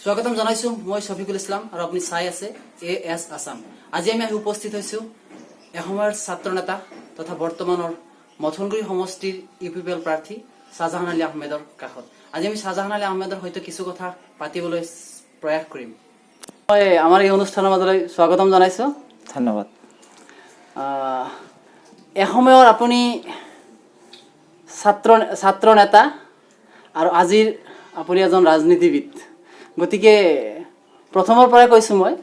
স্বাগতম জানাইছো মই শফিকুল ইসলাম আৰু আপুনি চাই আছে এএছ আসাম। আজি আমি উপস্থিত হৈছো এসময়ৰ ছাত্ৰ নেতা তথা বৰ্তমানৰ মথনগুৰি সমষ্টিৰ ইউপিপিএল প্ৰাৰ্থী শাহজাহান আলী আহমেদৰ কাষত। আজি আমি শাহজাহান আলী আহমেদৰ সৈতে কিছু কথা পাতিবলৈ প্ৰয়াস কৰিম। মই আমাৰ এই অনুষ্ঠানৰ মাজলৈ স্বাগতম জানাইছো। ধন্যবাদ। এসময়ৰ আপুনি ছাত্ৰ নেতা আৰু আজিৰ আপুনি এজন ৰাজনীতিবিদ। গতিকে প্ৰথমৰ পৰাই কৈছো মই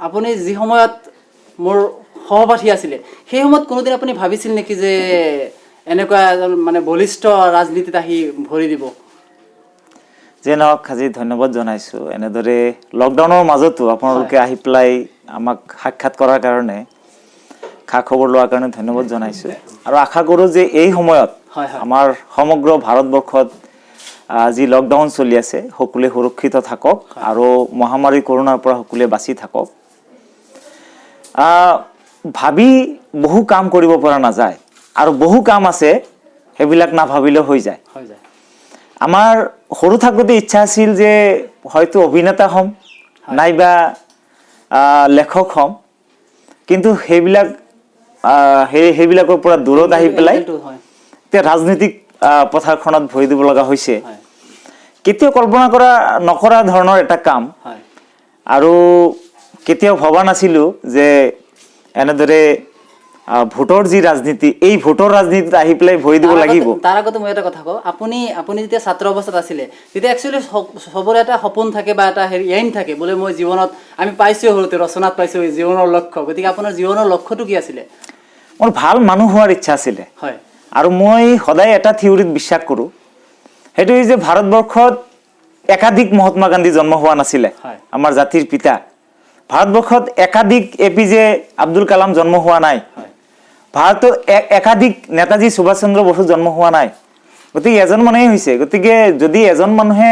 আপুনি যি সময়ত মোৰ সহপাঠী আছিলে সেই সময়ত কোনোদিন আপুনি ভাবিছিল নেকি যে এনেকুৱা এজন মানে বলিষ্ঠ ৰাজনীতিত আহি ভৰি দিব? যে নহওক আজি ধন্যবাদ জনাইছো। এনেদৰে লকডাউনৰ মাজতো আপোনালোকে আহি পেলাই আমাক সাক্ষাৎ কৰাৰ কাৰণে খা খবৰ লোৱাৰ কাৰণে ধন্যবাদ জনাইছো আৰু আশা কৰো যে এই সময়ত আমাৰ সমগ্ৰ ভাৰতবৰ্ষত যি লকডাউন চলি আছে সকলোৱে সুৰক্ষিত থাকক আৰু মহামাৰী কৰোনাৰ পৰা সকলোৱে বাচি থাকক। ভাবি বহু কাম কৰিব পৰা নাযায় আৰু বহু কাম আছে সেইবিলাক নাভাবিলেও হৈ যায়। আমাৰ সৰু থাকোঁতে ইচ্ছা আছিল যে হয়তো অভিনেতা হ'ম নাইবা লেখক হ'ম, কিন্তু সেইবিলাকৰ পৰা দূৰত আহি পেলাই এতিয়া ৰাজনৈতিক পথাৰখনত ভৰি দিব লগা হৈছে। কেতিয়াও কল্পনা নকৰা ধৰণৰ এটা কাম আৰু কেতিয়াও ভবা নাছিলো যে এনেদৰে ভোটৰ যি ৰাজনীতি এই ভোটৰ ৰাজনীতিত আহি পেলাই ভৰি দিব লাগিব। তাৰ আগতে মই এটা কথা কওঁ, আপুনি যেতিয়া ছাত্ৰ অৱস্থাত আছিলে তেতিয়া একচুৱেলি সবৰে এটা সপোন থাকে বা এটা এইম থাকে, বোলে মই জীৱনত আমি পাইছো সৰুতে ৰচনাত পাইছো জীৱনৰ লক্ষ্য। গতিকে আপোনাৰ জীৱনৰ লক্ষ্যটো কি আছিলে? মোৰ ভাল মানুহ হোৱাৰ ইচ্ছা আছিলে। হয়। আৰু মই সদায় এটা থিয়ৰিত বিশ্বাস কৰোঁ, সেইটো যে ভাৰতবৰ্ষত একাধিক মহাত্মা গান্ধী জন্ম হোৱা নাছিলে। আমাৰ জাতিৰ পিতা ভাৰতবৰ্ষত একাধিক APJ আব্দুল কালাম জন্ম হোৱা নাই। ভাৰতত একাধিক নেতাজী সুভাষ চন্দ্ৰ বসু জন্ম হোৱা নাই। গতিকে এজন মানুহেই হৈছে। গতিকে যদি এজন মানুহে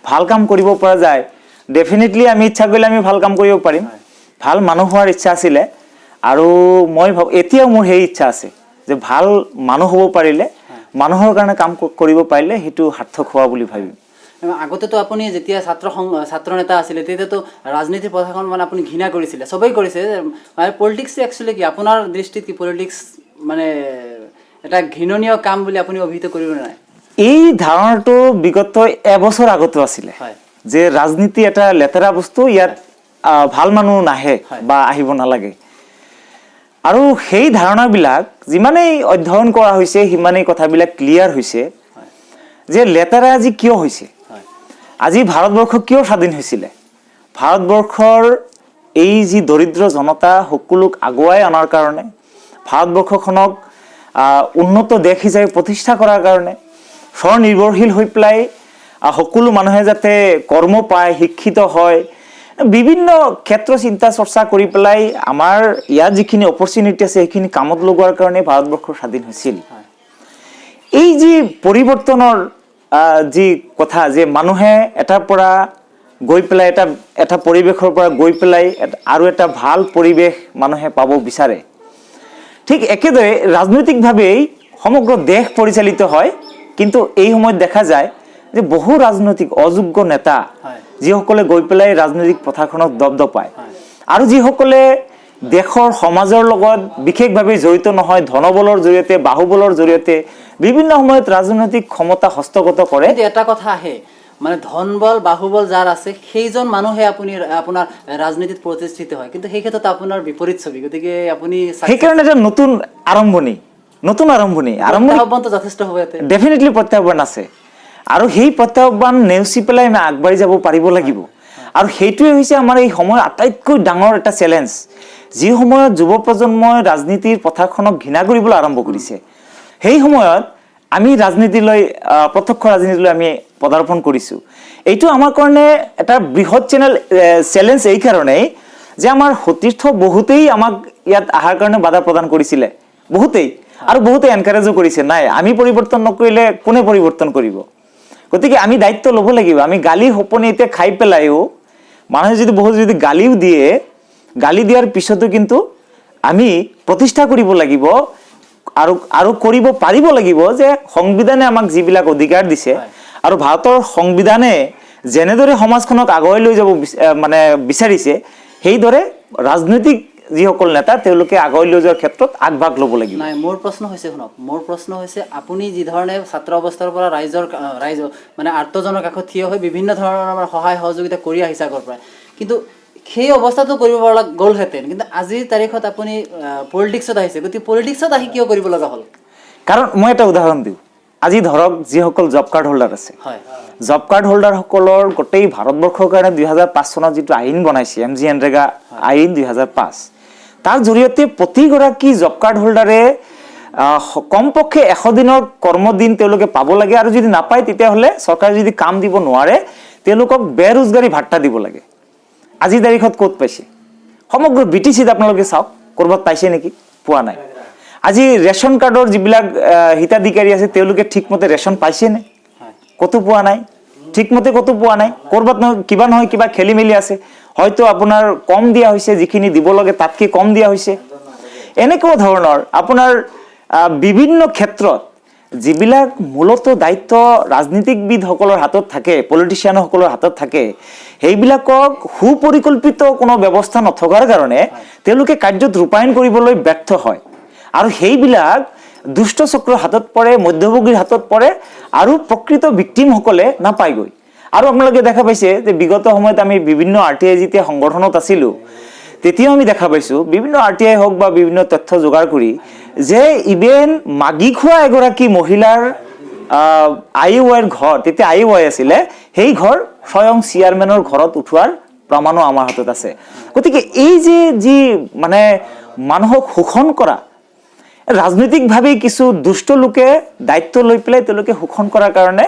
ভাল কাম কৰিব পৰা যায়, ডেফিনেটলি আমি ইচ্ছা কৰিলে আমি ভাল কাম কৰিব পাৰিম। ভাল মানুহ হোৱাৰ ইচ্ছা আছিলে আৰু মই ভাবোঁ এতিয়াও মোৰ সেই ইচ্ছা আছে যে ভাল মানুহ হ'ব পাৰিলে, মানুহৰ কাৰণে কাম কৰিব পাৰিলে সেইটো সাৰ্থক হোৱা বুলি ভাবিম। আগতেতো আপুনি যেতিয়া ছাত্ৰ নেতা আছিলে তেতিয়াতো ৰাজনীতিৰ পথাৰখন মানে আপুনি ঘৃণা কৰিছিলে, চবেই কৰিছে। পলিটিক্স একচুৱেলি কি আপোনাৰ দৃষ্টিত কি পলিটিক্স মানে এটা ঘৃণনীয় কাম বুলি আপুনি অভিহিত কৰিব নাই? এই ধাৰণাটো বিগত এবছৰ আগতো আছিলে যে ৰাজনীতি এটা লেতেৰা বস্তু, ইয়াত ভাল মানুহ নাহে বা আহিব নালাগে। আৰু সেই ধাৰণাবিলাক যিমানেই অধ্যয়ন কৰা হৈছে সিমানেই কথাবিলাক ক্লিয়াৰ হৈছে যে লেতেৰা আজি কিয় হৈছে, আজি ভাৰতবৰ্ষ কিয় স্বাধীন হৈছিলে। ভাৰতবৰ্ষৰ এই যি দৰিদ্ৰ জনতা সকলোক আগুৱাই অনাৰ কাৰণে, ভাৰতবৰ্ষখনক উন্নত দেশ হিচাপে প্ৰতিষ্ঠা কৰাৰ কাৰণে, স্বনিৰ্ভৰশীল হৈ পেলাই সকলো মানুহে যাতে কৰ্ম পায়, শিক্ষিত হয়, বিভিন্ন ক্ষেত্ৰ চিন্তা চৰ্চা কৰি পেলাই আমাৰ ইয়াত যিখিনি অপৰচুনিটি আছে সেইখিনি কামত লগোৱাৰ কাৰণে ভাৰতবৰ্ষ স্বাধীন হৈছিল। এই যি পৰিৱৰ্তনৰ যি কথা যে মানুহে এটাৰ পৰা গৈ পেলাই এটা পৰিৱেশৰ পৰা গৈ পেলাই আৰু এটা ভাল পৰিৱেশ মানুহে পাব বিচাৰে, ঠিক একেদৰে ৰাজনৈতিকভাৱেই সমগ্ৰ দেশ পৰিচালিত হয়। কিন্তু এই সময়ত দেখা যায় যে বহু ৰাজনৈতিক অযোগ্য নেতা যিসকলে গৈ পেলাই ৰাজনৈতিক পথাৰখনত দপদপায় আৰু যিসকলে দেশৰ সমাজৰ লগত বিশেষভাৱে জড়িত নহয়, ধনবলৰ জৰিয়তে বাহুবলৰ জৰিয়তে বিভিন্ন সময়ত ৰাজনৈতিক ক্ষমতা হস্তগত কৰে। এটা কথা আহে মানে ধনবল বাহুবল যাৰ আছে সেইজন মানুহে আপোনাৰ ৰাজনীতিত প্ৰতিষ্ঠিত হয়, কিন্তু সেই ক্ষেত্ৰত আপোনাৰ বিপৰীত ছবি। গতিকে আপুনি সেইকাৰণে এটা নতুন আৰম্ভণি যথেষ্ট হ'ব, ডেফিনেটলি প্ৰত্যাহ্বান আছে আৰু সেই প্ৰত্যাহ্বান নেওচি পেলাই আমি আগবাঢ়ি যাব পাৰিব লাগিব। আৰু সেইটোৱে হৈছে আমাৰ এই সময়ৰ আটাইতকৈ ডাঙৰ এটা চেলেঞ্জ। যি সময়ত যুৱ প্ৰজন্মই ৰাজনীতিৰ পথাৰখনক ঘৃণা কৰিবলৈ আৰম্ভ কৰিছে, সেই সময়ত আমি প্ৰত্যক্ষ ৰাজনীতিলৈ আমি পদাৰ্পণ কৰিছোঁ। এইটো আমাৰ কাৰণে এটা বৃহৎ চেলেঞ্জ এই কাৰণেই যে আমাৰ সতীৰ্থ বহুতেই আমাক ইয়াত অহাৰ কাৰণে বাধা প্ৰদান কৰিছিলে, বহুতেই, আৰু বহুতে এনকাৰেজো কৰিছে, নাই আমি পৰিৱৰ্তন নকৰিলে কোনে পৰিৱৰ্তন কৰিব। গতিকে আমি দায়িত্ব ল'ব লাগিব। আমি গালি সপনি এতিয়া খাই পেলাইও মানুহে যদি গালিও দিয়ে, গালি দিয়াৰ পিছতো কিন্তু আমি প্ৰতিষ্ঠা কৰিব লাগিব আৰু কৰিব পাৰিব লাগিব যে সংবিধানে আমাক যিবিলাক অধিকাৰ দিছে আৰু ভাৰতৰ সংবিধানে যেনেদৰে সমাজখনক আগুৱাই লৈ যাব মানে বিচাৰিছে সেইদৰে ৰাজনৈতিক যিসকল নেতা তেওঁলোকে আগুৱাই লৈ যোৱাৰ ক্ষেত্ৰত আগভাগ ল'ব লাগিব। নাই, মোৰ প্ৰশ্ন হৈছে শুনক, মোৰ প্ৰশ্ন হৈছে আপুনি যি ধৰণে ছাত্ৰ অৱস্থাৰ পৰা ৰাইজ মানে আৰ্তজনৰ কাষত থিয় হৈ বিভিন্ন ধৰণৰ সহায় সহযোগিতা কৰি আহিছে আগৰ পৰা, কিন্তু সেই অৱস্থাটো কৰিব পৰা গ'লহেঁতেন, কিন্তু আজিৰ তাৰিখত আপুনি পলিটিক্সত আহিছে, গতিকে পলিটিক্সত আহি কিয় কৰিব লগা হ'ল? কাৰণ মই এটা উদাহৰণ দিওঁ, আজি ধৰক যিসকল জব কাৰ্ড হোল্ডাৰ আছে, জব কাৰ্ড হোল্ডাৰসকলৰ গোটেই ভাৰতবৰ্ষৰ কাৰণে 2005 চনত যিটো আইন বনাইছে MGNREGA আইন 2005, তাৰ জৰিয়তে প্ৰতিগৰাকী জব কাৰ্ড হোল্ডাৰে কমপক্ষে 100 দিনৰ কৰ্মদিন তেওঁলোকে পাব লাগে, আৰু যদি নাপায় তেতিয়াহ'লে চৰকাৰে যদি কাম দিব নোৱাৰে তেওঁলোকক বেৰোজগাৰী ভাত্তা দিব লাগে। আজিৰ তাৰিখত ক'ত পাইছে? সমগ্ৰ BTCত আপোনালোকে চাওক, ক'ৰবাত পাইছে নেকি? পোৱা নাই। আজি ৰেচন কাৰ্ডৰ যিবিলাক হিতাধিকাৰী আছে তেওঁলোকে ঠিকমতে ৰেচন পাইছেনে? ক'তো পোৱা নাই, ঠিকমতে ক'তো পোৱা নাই। ক'ৰবাত নহয় কিবা খেলি মেলি আছে, হয়তো আপোনাৰ কম দিয়া হৈছে, যিখিনি দিব লাগে তাতকৈ কম দিয়া হৈছে। এনেকুৱা ধৰণৰ আপোনাৰ বিভিন্ন ক্ষেত্ৰত যিবিলাক মূলত দায়িত্ব ৰাজনীতিকবিদসকলৰ হাতত থাকে, পলিটিচিয়ানসকলৰ হাতত থাকে, সেইবিলাকক সুপৰিকল্পিত কোনো ব্যৱস্থা নথকাৰ কাৰণে তেওঁলোকে কাৰ্যত ৰূপায়ণ কৰিবলৈ ব্যৰ্থ হয়, আৰু সেইবিলাক দুষ্ট চক্ৰৰ হাতত পৰে, মধ্যভোগীৰ হাতত পৰে, আৰু প্ৰকৃত ভিক্টিমসকলে নাপায়গৈ। আৰু আপোনালোকে দেখা পাইছে যে বিগত সময়ত আমি বিভিন্ন RTI যেতিয়া সংগঠনত আছিলোঁ তেতিয়াও আমি দেখা পাইছোঁ, বিভিন্ন RTI হওক বা বিভিন্ন তথ্য যোগাৰ কৰি, যে ইভেন মাগি খোৱা এগৰাকী মহিলাৰ IOI ঘৰ, তেতিয়া IOI আছিলে, সেই ঘৰ স্বয়ং চেয়াৰমেনৰ ঘৰত উঠোৱাৰ প্ৰমাণো আমাৰ হাতত আছে। গতিকে এই যি মানে মানুহক শোষণ কৰা, ৰাজনৈতিকভাৱে কিছু দুষ্ট লোকে দায়িত্ব লৈ পেলাই তেওঁলোকে শোষণ কৰাৰ কাৰণে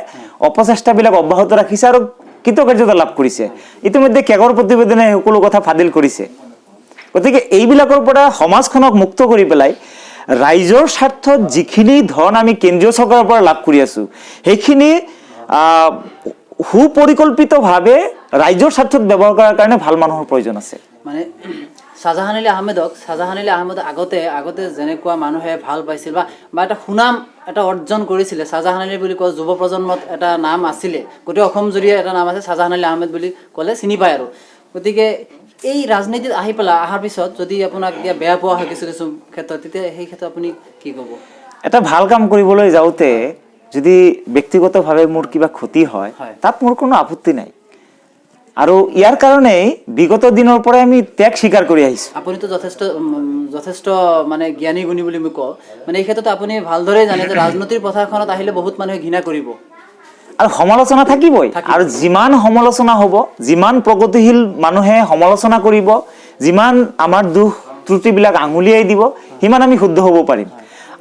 অপচেষ্টাবিলাক অব্যাহত ৰাখিছে আৰু কৃতকাৰ্যতা লাভ কৰিছে। ইতিমধ্যে কেগৰ প্ৰতিবেদনে সকলো কথা ফাদিল কৰিছে। গতিকে এইবিলাকৰ পৰা সমাজখনক মুক্ত কৰি পেলাই ৰাইজৰ স্বাৰ্থত যিখিনি ধন আমি কেন্দ্ৰীয় চৰকাৰৰ পৰা লাভ কৰি আছো সেইখিনি সুপৰিকল্পিতভাৱে ৰাইজৰ স্বাৰ্থত ব্যৱহাৰ কৰাৰ কাৰণে ভাল মানুহৰ প্ৰয়োজন আছে। মানে শাহজাহান আলী আহমেদক আগতে যেনেকুৱা মানুহে ভাল পাইছিল বা এটা সুনাম এটা অৰ্জন কৰিছিলে, শাহজাহান আলী বুলি কোৱা যুৱ প্ৰজন্মত এটা নাম আছিলে, গোটেই অসম জুৰিয়ে এটা নাম আছে, শাহজাহান আলী আহমেদ বুলি ক'লে চিনি পায় আৰু। গতিকে এই ৰাজনীতিত অহাৰ পিছত যদি আপোনাক বেয়া পোৱা হয় কিছু ক্ষেত্ৰত, তেতিয়া সেই ক্ষেত্ৰত আপুনি কি ক'ব? এটা ভাল কাম কৰিবলৈ যাওঁতে যদি ব্যক্তিগতভাৱে মোৰ কিবা ক্ষতি হয় তাত মোৰ কোনো আপত্তি নাই, আৰু ইয়াৰ কাৰণেই বিগত দিনৰ পৰাই আমি ত্যাগ স্বীকাৰ কৰি আহিছোঁ। আপুনিতো যথেষ্ট মানে জ্ঞানী গুণী বুলি মই কওঁ, মানে এই ক্ষেত্ৰত আপুনি ভালদৰে জানে যে ৰাজনীতিৰ পথাৰখনত আহিলে বহুত মানুহে ঘৃণা কৰিব আৰু সমালোচনা থাকিবই, আৰু যিমান সমালোচনা হ'ব, যিমান প্ৰগতিশীল মানুহে সমালোচনা কৰিব, যিমান আমাৰ দুখ ত্ৰুটিবিলাক আঙুলিয়াই দিব, সিমান আমি শুদ্ধ হ'ব পাৰিম।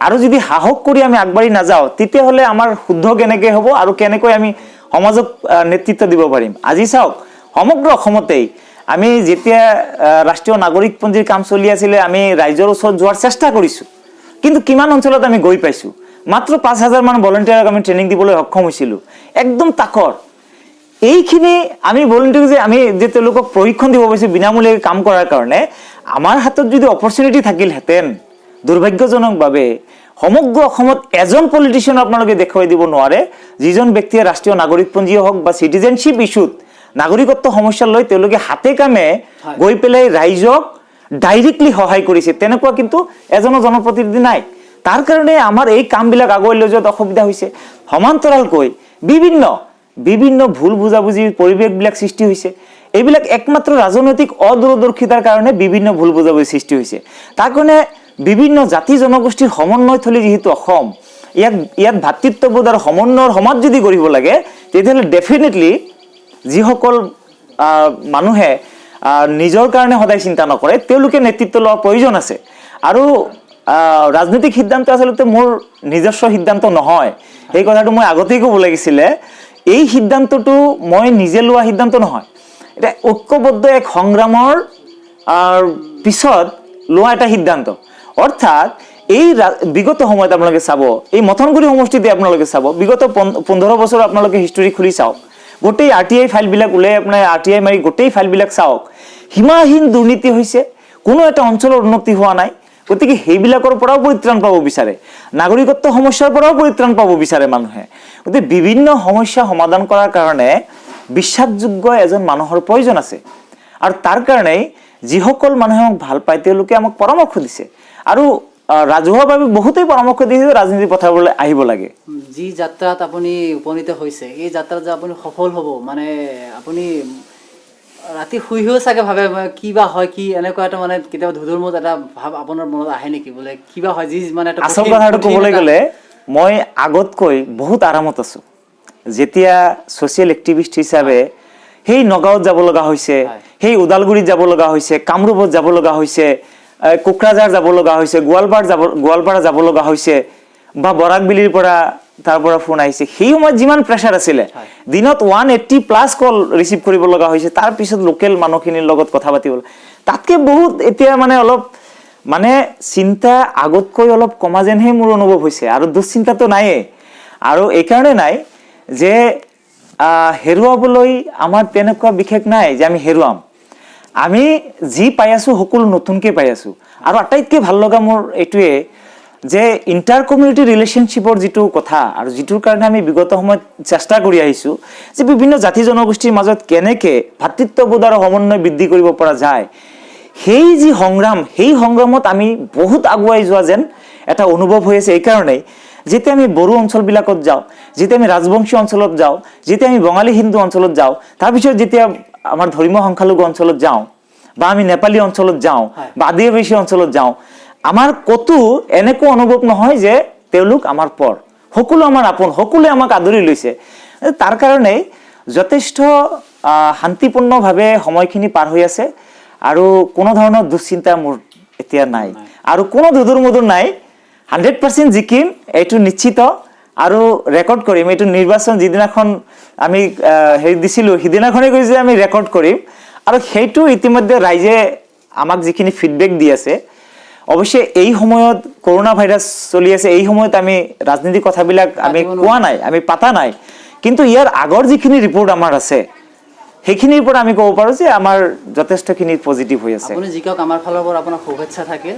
আৰু যদি সাহস কৰি আমি আগবাঢ়ি নাযাওঁ তেতিয়াহ'লে আমাৰ শুদ্ধ কেনেকৈ হ'ব আৰু কেনেকৈ আমি সমাজক নেতৃত্ব দিব পাৰিম? আজি চাওক, সমগ্ৰ অসমতেই আমি যেতিয়া ৰাষ্ট্ৰীয় নাগৰিকপঞ্জীৰ কাম চলি আছিলে আমি ৰাইজৰ ওচৰত যোৱাৰ চেষ্টা কৰিছোঁ, কিন্তু কিমান অঞ্চলত আমি গৈ পাইছোঁ? মাত্ৰ 5,000 মান ভলেণ্টিয়াৰক আমি ট্ৰেইনিং দিবলৈ সক্ষম হৈছিলোঁ, একদম তাকৰ। এইখিনি আমি ভলেণ্টিয়াৰ আমি যে তেওঁলোকক প্ৰশিক্ষণ দিব পাৰিছোঁ বিনামূলীয়াকৈ কাম কৰাৰ কাৰণে, আমাৰ হাতত যদি অপৰচুনিটি থাকিলহেঁতেন, দুৰ্ভাগ্যজনকভাৱে সমগ্ৰ অসমত এজন পলিটিচিয়ান আপোনালোকে দেখুৱাই দিব নোৱাৰে যিজন ব্যক্তিয়ে ৰাষ্ট্ৰীয় নাগৰিকপঞ্জী হওক বা চিটিজেনশ্বিপ ইছ্যুত নাগৰিকত্ব সমস্যা লৈ তেওঁলোকে হাতে কামে গৈ পেলাই ৰাইজক ডাইৰেক্টলি সহায় কৰিছে, তেনেকুৱা কিন্তু এজনো জনপ্ৰতিনিধি নাই। তাৰ কাৰণে আমাৰ এই কামবিলাক আগুৱাই লৈ যোৱাত অসুবিধা হৈছে। সমান্তৰালকৈ বিভিন্ন ভুল বুজাবুজিৰ পৰিৱেশবিলাক সৃষ্টি হৈছে। এইবিলাক একমাত্ৰ ৰাজনৈতিক অদূৰদৰ্শিতাৰ কাৰণে বিভিন্ন ভুল বুজাবুজিৰ সৃষ্টি হৈছে। তাৰ কাৰণে বিভিন্ন জাতি জনগোষ্ঠীৰ সমন্বয়থলী যিহেতু অসম, ইয়াত ভাতৃত্ববোধ আৰু সমন্বয়ৰ সমাজ যদি গঢ়িব লাগে তেতিয়াহ'লে ডেফিনেটলি যিসকল মানুহে নিজৰ কাৰণে সদায় চিন্তা নকৰে তেওঁলোকে নেতৃত্ব লোৱাৰ প্ৰয়োজন আছে। আৰু ৰাজনৈতিক সিদ্ধান্ত আচলতে মোৰ নিজস্ব সিদ্ধান্ত নহয়, সেই কথাটো মই আগতেই ক'ব লাগিছিলে। এই সিদ্ধান্তটো মই নিজে লোৱা সিদ্ধান্ত নহয়, এটা ঐক্যবদ্ধ এক সংগ্ৰামৰ পিছত লোৱা এটা সিদ্ধান্ত। অৰ্থাৎ এই বিগত সময়ত আপোনালোকে চাব, এই মথনগুৰি সমষ্টিতে আপোনালোকে চাব, বিগত 15 বছৰ আপোনালোকে হিষ্টৰী খুলি চাওক, গোটেই RTI ফাইলবিলাক ওলাই আপোনাৰ RTI মাৰি গোটেই ফাইলবিলাক চাওক, সীমাহীন দুৰ্নীতি হৈছে, কোনো এটা অঞ্চলৰ উন্নতি হোৱা নাই। গতিকে সেইবিলাকৰ পৰাও পৰিত্ৰাণ পাব বিচাৰে, নাগৰিকত্ব সমস্যাৰ পৰাও পৰিত্ৰাণ পাব বিচাৰে মানুহে। গতিকে বিভিন্ন সমস্যা সমাধান কৰাৰ কাৰণে বিশ্বাসযোগ্য এজন মানুহৰ প্ৰয়োজন আছে আৰু তাৰ কাৰণেই যিসকল মানুহে আমাক ভাল পায় তেওঁলোকে আমাক পৰামৰ্শ দিছে আৰু ৰাজহুৱাভাৱে বহুতেই পৰামৰ্শ দিছে ৰাজনীতি পথাৰলৈ আহিব লাগে যি যাত্ৰাত আপুনি উপনীত হৈছে এই যাত্ৰাত যে আপুনি সফল হ'ব মানে আপুনি ৰাতি শুইও চাগে ভাবে কিবা হয় কি এনেকুৱা এটা মানে কেতিয়াবা ধুধুৰমত এটা ভাব আপোনাৰ মনত আহে নেকি বোলে কিবা হয় যি মানে এটা আচল কথাটো ক'বলৈ গ'লে মই আগতকৈ বহুত আৰামত আছো যেতিয়া ছ'চিয়েল এক্টিভিষ্ট হিচাপে সেই নগাঁৱত যাব লগা হৈছে সেই ওদালগুৰিত যাব লগা হৈছে কামৰূপত যাব লগা হৈছে কোকৰাঝাৰ যাব লগা হৈছে গোৱালপাৰা যাব লগা হৈছে বা বৰাকবিলিৰ পৰা তাৰ পৰা ফোন আহিছে সেই সময়ত যিমান প্ৰেছাৰ আছিলে দিনত 180+ কল ৰিচিভ কৰিব লগা হৈছে তাৰ পিছত লোকেল মানুহখিনিৰ লগত কথা পাতিবলৈ তাতকে বহুত এতিয়া মানে অলপ মানে চিন্তা আগতকৈ অলপ কমা যেনহে মোৰ অনুভৱ হৈছে আৰু দুশ্চিন্তাটো নাইয়ে আৰু এইকাৰণে নাই যে হেৰুৱাবলৈ আমাৰ তেনেকুৱা বিশেষ নাই যে আমি হেৰুৱাম আমি যি পাই আছো সকলো নতুনকৈ পাই আছো আৰু আটাইতকৈ ভাল লগা মোৰ এইটোৱে যে ইণ্টাৰ কমিউনিটি ৰিলেশ্যনশ্বিপৰ যিটো কথা আৰু যিটোৰ কাৰণে আমি বিগত সময়ত চেষ্টা কৰি আহিছোঁ যে বিভিন্ন জাতি জনগোষ্ঠীৰ মাজত কেনেকৈ ভাতৃত্ববোধ আৰু সমন্বয় বৃদ্ধি কৰিব পৰা যায় সেই যি সংগ্ৰাম সেই সংগ্ৰামত আমি বহুত আগুৱাই যোৱা যেন এটা অনুভৱ হৈ আছে এইকাৰণেই যেতিয়া আমি বড়ো অঞ্চলবিলাকত যাওঁ যেতিয়া আমি ৰাজবংশী অঞ্চলত যাওঁ যেতিয়া আমি বঙালী হিন্দু অঞ্চলত যাওঁ তাৰপিছত যেতিয়া আমাৰ ধৰ্মীয় সংখ্যালঘু অঞ্চলত যাওঁ বা আমি নেপালী অঞ্চলত যাওঁ বা আদিবাসী অঞ্চলত যাওঁ আমাৰ কতো এনেকুৱা অনুভৱ নহয় যে তেওঁলোক আমাৰ পৰ সকলো আমাৰ আপোন সকলোৱে আমাক আদৰি লৈছে তাৰ কাৰণেই যথেষ্ট শান্তিপূৰ্ণভাৱে সময়খিনি পাৰ হৈ আছে আৰু কোনো ধৰণৰ দুশ্চিন্তা মোৰ এতিয়া নাই আৰু কোনো ধুদুৰ মুদুৰ নাই 100% জিকিম এইটো নিশ্চিত আৰু ৰেকৰ্ড কৰিম এইটো নিৰ্বাচন যিদিনাখন আমি হেৰি দিছিলোঁ সিদিনাখনেই কৈছে যে আমি ৰেকৰ্ড কৰিম আৰু সেইটো ইতিমধ্যে ৰাইজে আমাক যিখিনি ফিডবেক দি আছে অৱশ্যে এই সময়ত কৰোনা ভাইৰাছ চলি আছে এই সময়ত আমি ৰাজনীতি কথাবিলাক আমি কোৱা নাই আমি পাতা নাই কিন্তু ইয়াৰ আগৰ যিখিনি ৰিপৰ্ট আমাৰ আছে সেইখিনিৰ পৰা আমি ক'ব পাৰোঁ যে আমাৰ যথেষ্টখিনি পজিটিভ হৈ আছে আপুনি যিকক আমাৰ ফালৰ পৰা আপোনাৰ শুভেচ্ছা থাকে